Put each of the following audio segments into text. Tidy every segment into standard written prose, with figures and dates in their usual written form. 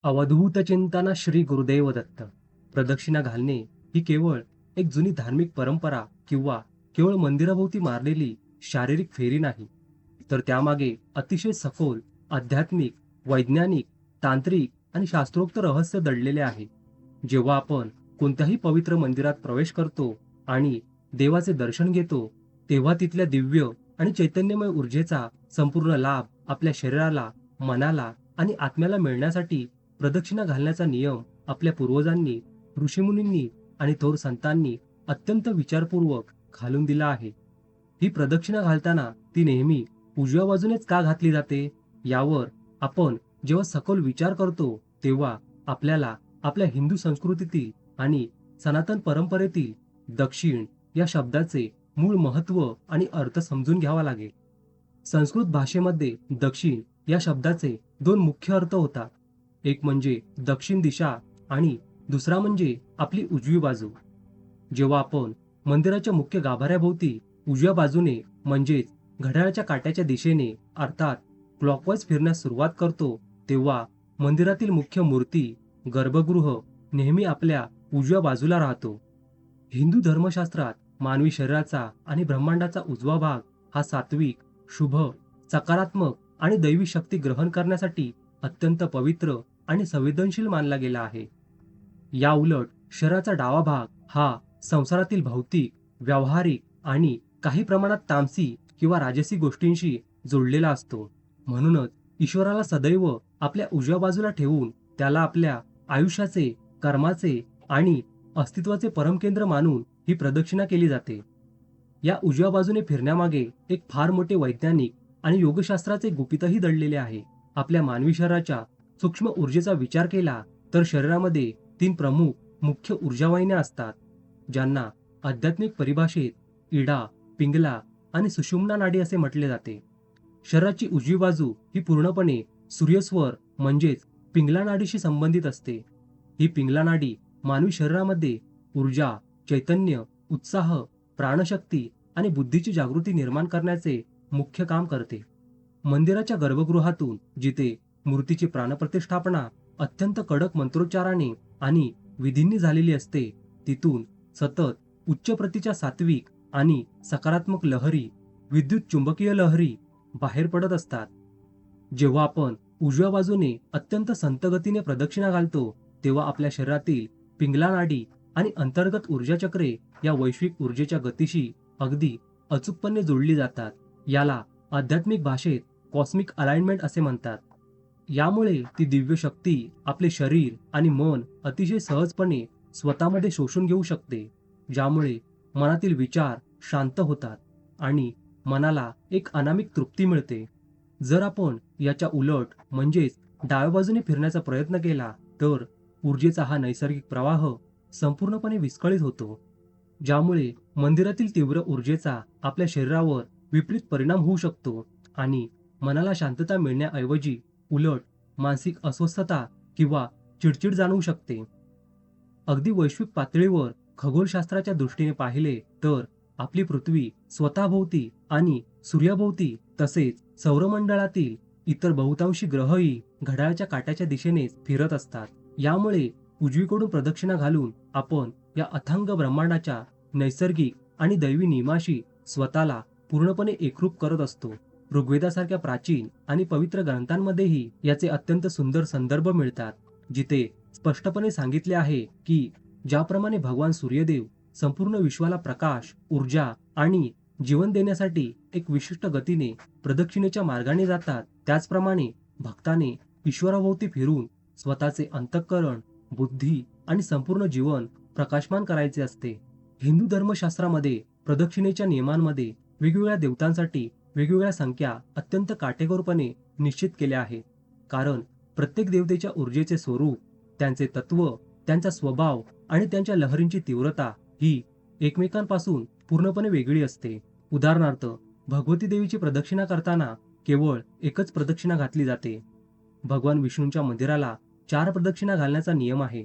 अवधूत चिंतन श्री गुरुदेव दत्त. प्रदक्षिणा घालणे ही केवळ एक जुनी धार्मिक परंपरा किंवा केवळ मंदिराभोवती मारलेली शारीरिक फेरी नाही, तर त्यामागे अतिशय सखोल आध्यात्मिक, वैज्ञानिक, तांत्रिक आणि शास्त्रोक्त रहस्य दडलेले आहे. जेव्हा आपण कोणत्याही पवित्र मंदिरात प्रवेश करतो आणि देवाचे दर्शन घेतो, तेव्हा तिथल्या दिव्य आणि चैतन्यमय ऊर्जेचा संपूर्ण लाभ आपल्या शरीराला, मनाला आणि आत्म्याला मिळण्यासाठी प्रदक्षिणा घालण्याचा नियम आपल्या पूर्वजांनी, ऋषीमुनींनी आणि थोर संतांनी अत्यंत विचारपूर्वक घालून दिला आहे. ही प्रदक्षिणा घालताना ती नेहमी उजव्या बाजूनेच का घातली जाते, यावर आपण जेव्हा सखोल विचार करतो, तेव्हा आपल्याला आपल्या हिंदू संस्कृतीतील आणि सनातन परंपरेतील दक्षिण या शब्दाचे मूळ महत्त्व आणि अर्थ समजून घ्यावा लागेल. संस्कृत भाषेमध्ये दक्षिण या शब्दाचे दोन मुख्य अर्थ होतात. एक म्हणजे दक्षिण दिशा आणि दुसरा म्हणजे आपली उजवी बाजू. जेव्हा आपण मंदिराच्या मुख्य गाभाऱ्याभोवती उजव्या बाजूने म्हणजेच घड्याळाच्या काट्याच्या दिशेने अर्थात क्लॉकवाईज फिरण्यास सुरुवात करतो, तेव्हा मंदिरातील मुख्य मूर्ती, गर्भगृह नेहमी आपल्या उजव्या बाजूला राहतो. हिंदू धर्मशास्त्रात मानवी शरीराचा आणि ब्रह्मांडाचा उजवा भाग हा सात्विक, शुभ, सकारात्मक आणि दैवी शक्ती ग्रहण करण्यासाठी अत्यंत पवित्र आणि संवेदनशील मानला गेला आहे. या उलट शरीराचा डावा भाग हा संसारातील भौतिक, व्यावहारिक आणि काही प्रमाणात तामसी किंवा राजसी गोष्टींशी जोडलेला असतो. म्हणूनच ईश्वराला सदैव आपल्या उजव्या बाजूला ठेवून त्याला आपल्या आयुष्याचे, कर्माचे आणि अस्तित्वाचे परमकेंद्र मानून ही प्रदक्षिणा केली जाते. या उजव्या बाजूने फिरण्यामागे एक फार मोठे वैज्ञानिक आणि योगशास्त्राचे गुपितही दडलेले आहे. आपल्या मानवी शरीराच्या सूक्ष्म ऊर्जेचा विचार केला तर शरीरामध्ये तीन प्रमुख मुख्य ऊर्जावाहिन्या असतात, ज्यांना आध्यात्मिक परिभाषेत इडा, पिंगला आणि सुषुम्ना नाडी असे म्हटले जाते. शरीराची उजवी बाजू ही पूर्णपणे सूर्यस्वर म्हणजेच पिंगला नाडीशी संबंधित असते. ही पिंगला नाडी मानवी शरीरामध्ये ऊर्जा, चैतन्य, उत्साह, प्राणशक्ती आणि बुद्धीची जागृती निर्माण करण्याचे मुख्य काम करते. मंदिराच्या गर्भगृहातून जिथे मूर्तीची प्राणप्रतिष्ठापना अत्यंत कडक मंत्रोच्चाराने आणि विधींनी झालेली असते, तिथून सतत उच्च प्रतीच्या सात्विक आणि सकारात्मक लहरी, विद्युत चुंबकीय लहरी बाहेर पडत असतात. जेव्हा आपण उजव्या बाजूने अत्यंत संथ गतीने प्रदक्षिणा घालतो, तेव्हा आपल्या शरीरातील पिंगला नाडी आणि अंतर्गत ऊर्जा चक्रे या वैश्विक ऊर्जेच्या गतीशी अगदी अचूकपणे जोडली जातात. याला आध्यात्मिक भाषेत कॉस्मिक अलाइनमेंट असे म्हणतात. यामुळे ती दिव्य शक्ती आपले शरीर आणि मन अतिशय सहजपणे स्वतःमध्ये शोषून घेऊ शकते, ज्यामुळे मनातील विचार शांत होतात आणि मनाला एक अनामिक तृप्ती मिळते. जर आपण याच्या उलट म्हणजेच डाव्या बाजूने फिरण्याचा प्रयत्न केला, तर ऊर्जेचा हा नैसर्गिक प्रवाह संपूर्णपणे विस्कळीत होतो, ज्यामुळे मंदिरातील तीव्र ऊर्जेचा आपल्या शरीरावर विपरीत परिणाम होऊ शकतो आणि मनाला शांतता मिळण्याऐवजी उलट मानसिक अस्वस्थता किंवा चिडचिड जाणवू शकते. अगदी वैश्विक पातळीवर खगोलशास्त्राच्या दृष्टीने पाहिले तर आपली पृथ्वी स्वतःभोवती आणि सूर्याभोवती तसेच सौरमंडळातील इतर बहुतांशी ग्रहही घड्याळाच्या काट्याच्या दिशेनेच फिरत असतात. यामुळे उजवीकडून प्रदक्षिणा घालून आपण या अथांग ब्रह्मांडाच्या नैसर्गिक आणि दैवी नियमाशी स्वतःला पूर्णपणे एकरूप करत असतो. ऋग्वेदासारख्या प्राचीन आणि पवित्र ग्रंथांमध्येही याचे अत्यंत सुंदर संदर्भ मिळतात, जिथे स्पष्टपणे सांगितले आहे की ज्याप्रमाणे भगवान सूर्यदेव संपूर्ण विश्वाला प्रकाश, ऊर्जा आणि जीवन देण्यासाठी एक विशिष्ट गतीने प्रदक्षिणेच्या मार्गाने जातात, त्याचप्रमाणे भक्ताने ईश्वराभोवती फिरून स्वतःचे अंतःकरण, बुद्धी आणि संपूर्ण जीवन प्रकाशमान करायचे असते. हिंदू धर्मशास्त्रामध्ये प्रदक्षिणेच्या नियमांमध्ये वेगवेगळ्या देवतांसाठी वेगवेगळ्या संख्या अत्यंत काटेकोरपणे निश्चित केल्या आहेत, कारण प्रत्येक देवतेच्या ऊर्जेचे स्वरूप, त्यांचे तत्व, त्यांचा स्वभाव आणि त्यांच्या लहरींची तीव्रता ही एकमेकांपासून पूर्णपणे वेगळी असते. उदाहरणार्थ, भगवती देवीची प्रदक्षिणा करताना केवळ एकच प्रदक्षिणा घातली जाते. भगवान विष्णूंच्या मंदिराला 4 प्रदक्षिणा घालण्याचा नियम आहे,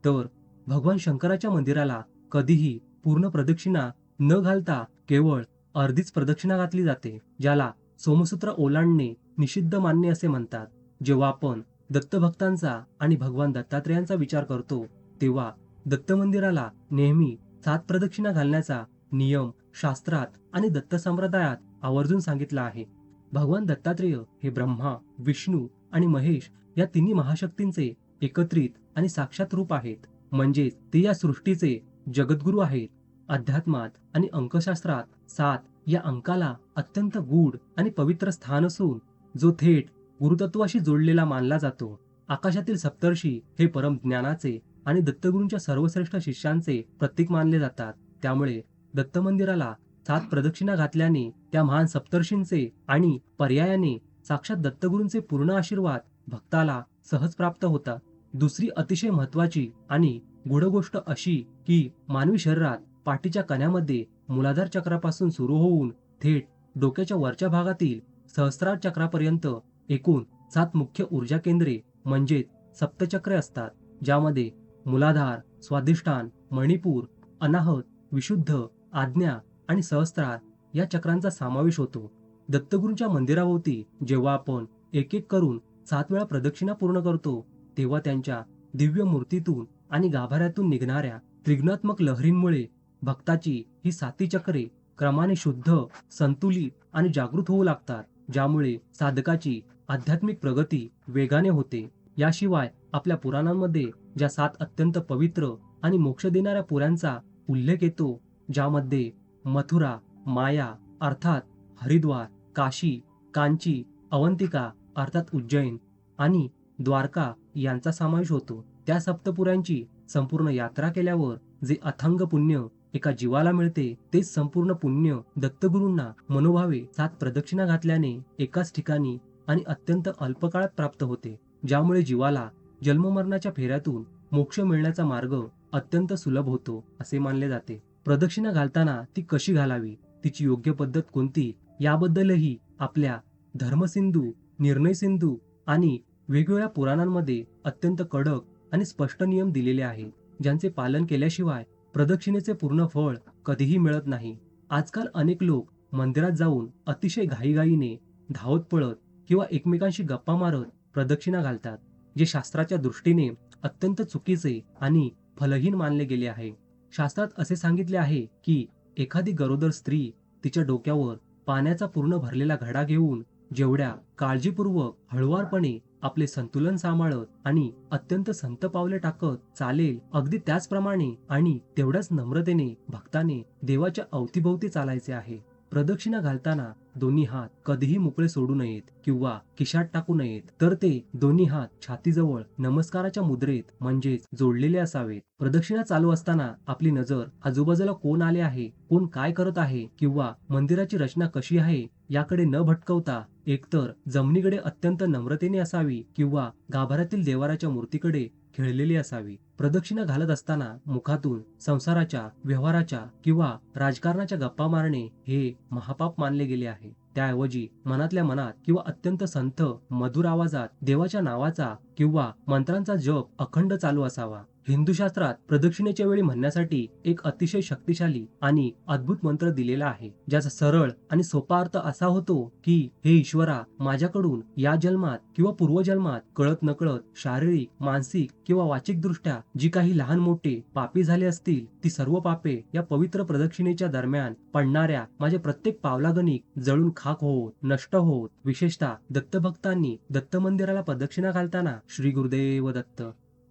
तर भगवान शंकराच्या मंदिराला कधीही पूर्ण प्रदक्षिणा न घालता केवळ अर्धीच प्रदक्षिणा घातली जाते, ज्याला सोमसूत्र ओलांडणे निषिद्ध मानणे असे म्हणतात. जेव्हा आपण दत्तभक्तांचा आणि भगवान दत्तात्रेयांचा विचार करतो तेव्हा दत्त मंदिराला नेहमी 7 प्रदक्षिणा घालण्याचा नियम शास्त्रात आणि दत्त संप्रदायात आवर्जून सांगितला आहे. भगवान दत्तात्रेय हे ब्रह्मा, विष्णू आणि महेश या तिन्ही महाशक्तींचे एकत्रित आणि साक्षात रूप आहेत. म्हणजेच ते या सृष्टीचे जगद्गुरू आहेत. अध्यात्मात आणि अंकशास्त्रात 7 या अंकाला अत्यंत गूढ आणि पवित्र स्थान असून जो थेट गुरुतत्वाशी जोडलेला मानला जातो. आकाशातील सप्तर्षी हे परम ज्ञानाचे आणि दत्तगुरूंच्या सर्वश्रेष्ठ शिष्यांचे प्रतीक मानले जातात. त्यामुळे दत्त मंदिराला 7 प्रदक्षिणा घातल्याने त्या महान सप्तर्षींचे आणि पर्यायाने साक्षात दत्तगुरूंचे पूर्ण आशीर्वाद भक्ताला सहज प्राप्त होतात. दुसरी अतिशय महत्वाची आणि गूढ गोष्ट अशी की मानवी शरीरात पाठीच्या कण्यामध्ये मूलाधार चक्रापासून सुरू होऊन थेट डोक्याच्या वरच्या भागातील सहस्रार चक्रापर्यंत एकूण 7 मुख्य ऊर्जा केंद्रे म्हणजेच सप्तचक्रे असतात, ज्यामध्ये मूलाधार, स्वाधिष्ठान, मणिपूर, अनाहत, विशुद्ध, आज्ञा आणि सहस्त्रार या चक्रांचा समावेश होतो. दत्तगुरूंच्या मंदिराभोवती जेव्हा आपण एक एक करून 7 वेळा प्रदक्षिणा पूर्ण करतो तेव्हा त्यांच्या दिव्य मूर्तीतून आणि गाभाऱ्यातून निघणाऱ्या त्रिगुणात्मक लहरींमुळे भक्ताची ही 7 चक्रे क्रमाने शुद्ध, संतुलित आणि जागृत होऊ लागतात, ज्यामुळे साधकाची आध्यात्मिक प्रगती वेगाने होते. याशिवाय आपल्या पुराणांमध्ये ज्या 7 अत्यंत पवित्र आणि मोक्ष देणाऱ्या पुऱ्यांचा उल्लेख येतो, ज्यामध्ये मथुरा, माया अर्थात हरिद्वार, काशी, कांची, अवंतिका अर्थात उज्जैन आणि द्वारका यांचा समावेश होतो. त्या सप्तपुऱ्यांची संपूर्ण यात्रा केल्यावर जे अथांग पुण्य एका जीवाला मिळते तेच संपूर्ण पुण्य दत्तगुरूंना मनोभावे 7 प्रदक्षिणा घातल्याने एकाच ठिकाणी आणि अत्यंत अल्प काळात प्राप्त होते, ज्यामुळे जीवाला जन्ममरणाच्या फेऱ्यातून मोक्ष मिळण्याचा मार्ग अत्यंत सुलभ होतो असे मानले जाते. प्रदक्षिणा घालताना ती कशी घालावी, तिची योग्य पद्धत कोणती याबद्दलही आपल्या धर्मसिंधू, निर्णयसिंधू आणि वेगवेगळ्या पुराणांमध्ये अत्यंत कडक आणि स्पष्ट नियम दिलेले आहेत, ज्यांचे पालन केल्याशिवाय प्रदक्षिणेचे पूर्ण फळ कधीही मिळत नाही. आजकाल अनेक लोक मंदिरात जाऊन अतिशय घाईघाईने धावत पळत किंवा एकमेकांशी गप्पा मारत प्रदक्षिणा घालतात, जे शास्त्राच्या दृष्टीने अत्यंत चुकीचे आणि फलहीन मानले गेले आहे. शास्त्रात असे सांगितले आहे की एखादी गरोदर स्त्री तिच्या डोक्यावर पाण्याचा पूर्ण भरलेला घडा घेऊन जेवढ्या काळजीपूर्वक हळुवारपणे आपले संतुलन सांभाळत आणि अत्यंत संत पावले टाकत चालेल, अगदी त्याचप्रमाणे आणि तेवढ्याच नम्रतेने भक्ताने देवाच्या अवतीभोवती चालायचे आहे. प्रदक्षिणा घालताना दोन्ही हात कधीही मोकळे सोडू नयेत किंवा खिशात टाकू नयेत, तर ते दोन्ही हात छातीजवळ नमस्काराच्या मुद्रेत म्हणजेच जोडलेले असावेत. प्रदक्षिणा चालू असताना आपली नजर आजूबाजूला कोण आले आहे, कोण काय करत आहे किंवा मंदिराची रचना कशी आहे याकडे न भटकवता एकतर जमिनीकडे अत्यंत नम्रतेने असावी किंवा गाभाऱ्यातील देवाराच्या मूर्तीकडे खिळलेली असावी. प्रदक्षिणा घालत असताना मुखातून संसाराच्या, व्यवहाराच्या किंवा राजकारणाच्या गप्पा मारणे हे महापाप मानले गेले आहे. त्याऐवजी मनातल्या मनात किंवा अत्यंत संथ मधुर आवाजात देवाच्या नावाचा किंवा मंत्रांचा जप अखंड चालू असावा. हिंदू शास्त्रात प्रदक्षिणेच्या वेळी म्हणण्यासाठी एक अतिशय शक्तिशाली आणि अद्भुत मंत्र दिलेला आहे, ज्याचा सरळ आणि सोपा अर्थ असा होतो की हे ईश्वरा, माझ्याकडून या जन्मात किंवा पूर्वजन्मात कळत नकळत शारीरिक, मानसिक किंवा वाचिक दृष्ट्या जी काही लहान मोठे पापी झाले असतील, ती सर्व पापे या पवित्र प्रदक्षिणेच्या दरम्यान पडणाऱ्या माझ्या प्रत्येक पावलागणिक जळून खाक होत, नष्ट होत. विशेषतः दत्तभक्तांनी दत्त मंदिराला प्रदक्षिणा घालताना श्री गुरुदेव दत्त,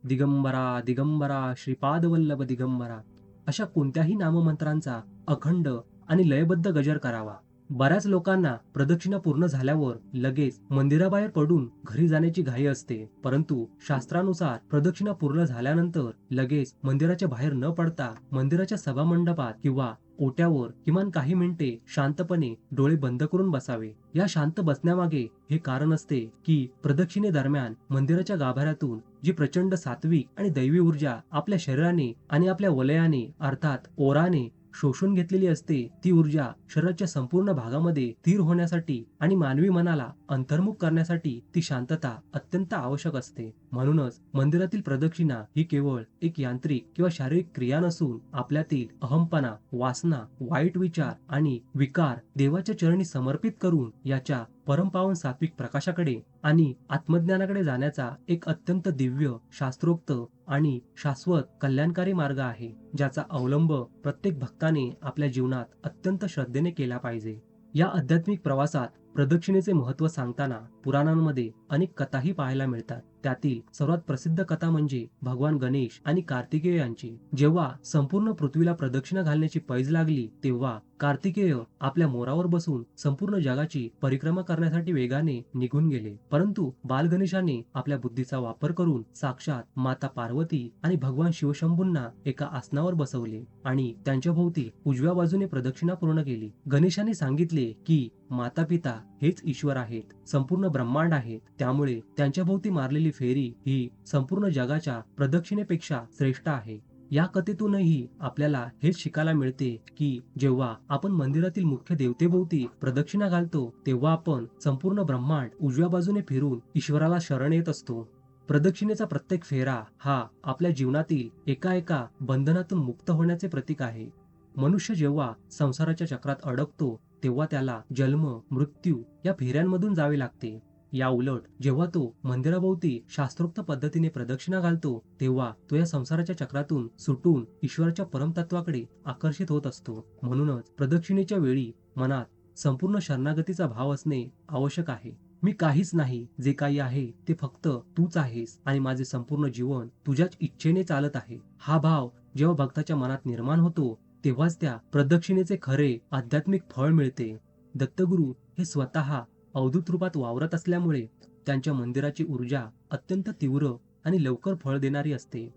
दिगंबरा दिगंबरा, श्रीपाद वल्लभ दिगंबरा अशा कोणत्याही नाममंत्रांचा अखंड आणि लयबद्ध गजर करावा. बऱ्याच लोकांना प्रदक्षिणा पूर्ण झाल्यावर लगेच मंदिराबाहेर पडून घरी जाण्याची घाई असते, परंतु शास्त्रानुसार प्रदक्षिणा पूर्ण झाल्यानंतर लगेच मंदिराच्या बाहेर न पडता मंदिराच्या सभामंडपात किंवा ओट्यावर किमान काही मिनिटे शांतपणे डोळे बंद करून बसावे. या शांत बसण्यामागे हे कारण असते की प्रदक्षिणेदरम्यान मंदिराच्या गाभाऱ्यातून जी प्रचंड सात्विक आणि दैवी ऊर्जा आपल्या शरीराने आणि आपल्या वलयाने अर्थात ओराने शोषून घेतलेली असते, ती ऊर्जा शरीराच्या संपूर्ण भागामध्ये स्थिर होण्यासाठी आणि मानवी मनाला अंतर्मुख करण्यासाठी ती शांतता अत्यंत आवश्यक असते. म्हणूनच मंदिरातील प्रदक्षिणा ही केवळ एक यांत्रिक किंवा शारीरिक क्रिया नसून आपल्यातील अहंपणा, वासना, वाईट विचार आणि विकार देवाच्या चरणी समर्पित करून याच्या परमपावन सात्विक प्रकाशाकडे आणि आत्मज्ञानाकडे जाण्याचा एक अत्यंत दिव्य, शास्त्रोक्त आणि शाश्वत कल्याणकारी मार्ग आहे, ज्याचा अवलंब प्रत्येक भक्ताने आपल्या जीवनात अत्यंत श्रद्धेने केला पाहिजे. या आध्यात्मिक प्रवासात प्रदक्षिणेचे महत्त्व सांगताना पुराणांमध्ये अनेक कथाही पाहायला मिळतात. त्यातील सर्वात प्रसिद्ध कथा म्हणजे भगवान गणेश आणि कार्तिकेय यांची. जेव्हा संपूर्ण पृथ्वीला प्रदक्षिणा घालण्याची पैज लागली, तेव्हा कार्तिकेय आपल्या मोरावर बसून संपूर्ण जगाची परिक्रमा करण्यासाठी वेगाने निघून गेले. परंतु बाल गणेशाने आपल्या बुद्धीचा वापर करून साक्षात माता पार्वती आणि भगवान शिवशंभूंना एका आसनावर बसवले आणि त्यांच्या भोवती उजव्या बाजूने प्रदक्षिणा पूर्ण केली. गणेशाने सांगितले की माता पिता हेच ईश्वर आहेत, संपूर्ण ब्रह्मांड आहेत, त्यामुळे त्यांच्या भोवती मारलेली फेरी ही संपूर्ण जगाच्या प्रदक्षिणेपेक्षा श्रेष्ठ आहे. या कथेतूनही आपल्याला हेच शिकायला मिळते की जेव्हा आपण मंदिरातील मुख्य देवतेभोवती प्रदक्षिणा घालतो, तेव्हा आपण संपूर्ण ब्रह्मांड उजव्या बाजूने फिरून ईश्वराला शरण येत असतो. प्रदक्षिणेचा प्रत्येक फेरा हा आपल्या जीवनातील एका बंधनातून मुक्त होण्याचे प्रतीक आहे. मनुष्य जेव्हा संसाराच्या चक्रात अडकतो, तेव्हा त्याला जन्म, मृत्यू या फेऱ्यांमधून जावे लागते. या उलट जेव्हा तो मंदिराभोवती शास्त्रोक्त पद्धतीने प्रदक्षिणा घालतो, तेव्हा तो या संसाराच्या चक्रातून सुटून ईश्वराच्या परमतत्वाकडे आकर्षित होत असतो. म्हणूनच प्रदक्षिणेच्या वेळी मनात संपूर्ण शरणागतीचा भाव असणे आवश्यक आहे. मी काहीच नाही, जे काही आहे ते फक्त तूच आहेस आणि माझे संपूर्ण जीवन तुझ्याच इच्छेने चालत आहे. हा भाव जेव्हा भक्ताच्या मनात निर्माण होतो, तेव्हाच त्या प्रदक्षिणेचे खरे आध्यात्मिक फळ मिळते. दत्तगुरू हे स्वतः अवधूत रूपात वावरत असल्यामुळे त्यांच्या मंदिराची ऊर्जा अत्यंत तीव्र आणि लवकर फळ देणारी असते.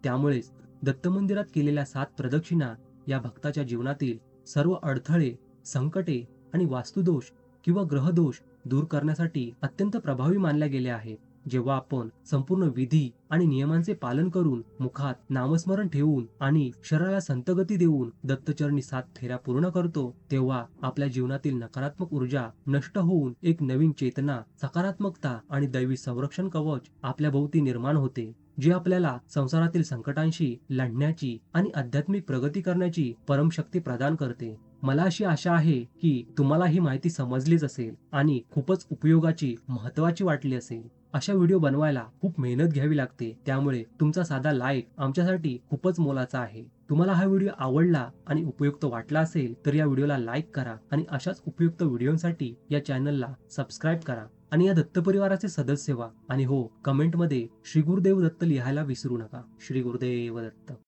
त्यामुळेच दत्त मंदिरात केलेल्या 7 प्रदक्षिणा या भक्ताच्या जीवनातील सर्व अडथळे, संकटे आणि वास्तुदोष किंवा ग्रहदोष दूर करण्यासाठी अत्यंत प्रभावी मानल्या गेल्या आहेत. जेव्हा आपण संपूर्ण विधी आणि नियमांचे पालन करून, मुखात नामस्मरण ठेवून आणि शरीराला संतगती देऊन दत्तचरणी 7 फेऱ्या पूर्ण करतो, तेव्हा आपल्या जीवनातील नकारात्मक ऊर्जा नष्ट होऊन एक नवीन चेतना, सकारात्मकता आणि दैवी संरक्षण कवच आपल्या भोवती निर्माण होते, जे आपल्याला संसारातील संकटांशी लढण्याची आणि आध्यात्मिक प्रगती करण्याची परमशक्ती प्रदान करते. मला अशी आशा आहे की तुम्हाला ही माहिती समजलीच असेल आणि खूपच उपयोगाची, महत्त्वाची वाटली असेल. अशा व्हिडिओ बनवायला खूप मेहनत घ्यावी लागते, त्यामुळे तुमचा साधा लाईक आमच्यासाठी खूपच मोलाचा आहे. तुम्हाला हा व्हिडिओ आवडला आणि उपयुक्त वाटला असेल तर या व्हिडिओला लाईक करा आणि अशाच उपयुक्त व्हिडिओंसाठी या चॅनलला सबस्क्राईब करा आणि या दत्त परिवाराचे सदस्य व्हा. आणि हो, कमेंटमध्ये श्री गुरुदेव दत्त लिहायला विसरू नका. श्री गुरुदेव दत्त.